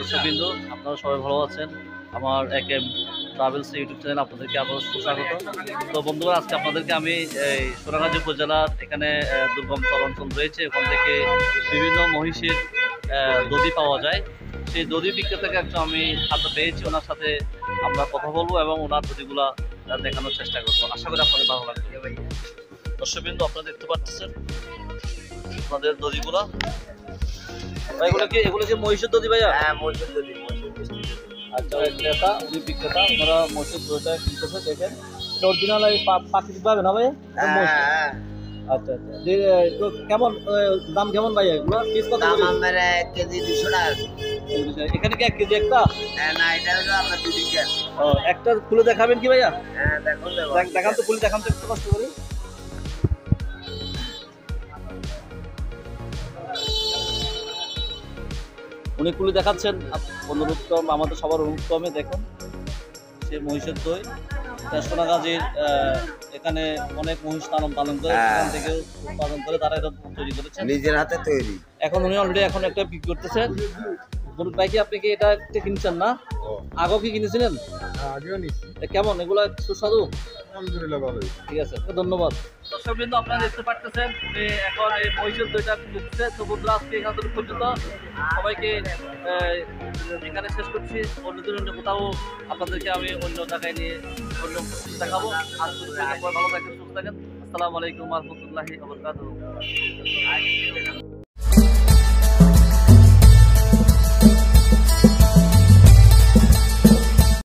দর্শকবৃন্দ, আপনারা সবাই ভালো আছেন। আমার একেএম ট্রাভেলস ইউটিউব চ্যানেল আপনাদেরকে আবার সুস্বাগত। তো বন্ধুরা, আজকে আপনাদেরকে আমি এই সোনাগাজী উপজেলার এখানে দুর্গম চরাঞ্চল রয়েছে, ওখান থেকে বিভিন্ন মহিষের দধি পাওয়া যায়। সেই দধি বিক্রেতাকে একটু আমি সাথে পেয়েছি, ওনার সাথে আমরা কথা বলবো এবং ওনার দধিগুলা দেখানোর চেষ্টা করবো। আশা করি আপনাদের ভালো লাগবে। দর্শকবৃন্দ, আপনারা দেখতে পাচ্ছেন আপনাদের দধিগুলা। এগুলো কি মহিষের দধি ভাইয়া? হ্যাঁ, মহিষের দধি। আচ্ছা, ক্রেতা উনি বিক্রেতা, ওনারা মহিষের দইটা কিনতেছে। দেখেন এটা অরিজিনাল প্রাকৃতিক ভাবে না ভাইয়া? হ্যাঁ। আচ্ছা আচ্ছা, তো কেমন দাম কেমন ভাইয়া এগুলো? পিস কত দাম করে? আমার 1 কেজি 200 টাকা। এখানে কি 1 কেজি একটা? হ্যাঁ, না, এটা হলো আপনার 2 লিটার। একটা খুলে দেখাবেন কি ভাইয়া? হ্যাঁ, দেখুন। দেখান তো, খুলে দেখান তো একটু কষ্ট করে। উনি খুলে দেখাচ্ছেন। অনুরোধ আমাদের সবার অনুরোধ, দেখুন সে মহিষের দই সোনাগাজীর এখানে অনেক মহিষ পালন করে, সেখান থেকে উৎপাদন করে তারা এটা তৈরি করেছেন নিজের হাতে তৈরি। এখন উনি অলরেডি এখন একটা বিক্রি করতেছেন। বলুন ভাই, কি আপনি কি এটা কিনছেন না? আগেও কি কিনেছিলেন? আগেও নিচ্ছি। কেমন এগুলা সুস্বাদু? আলহামদুলিল্লাহ ভালোই। ঠিক আছে, ধন্যবাদ। দর্শকবৃন্দ, আপনারা দেখতে পাচ্ছেন যে এখন এই মহিষের দইটা ঢুকছে। তো বন্ধুরা, আজকে এখান থেকে পর্যন্ত সবাইকে এখানে শেষ করছি। অন্য কোথাও আপনাদেরকে আমি অন্য জায়গায় নিয়ে অন্য দেখাবো। আজ ভালো থাকেন, সুস্থ থাকেন। আসসালামু আলাইকুম ওয়া রাহমাতুল্লাহি ওয়া বারাকাতুহু।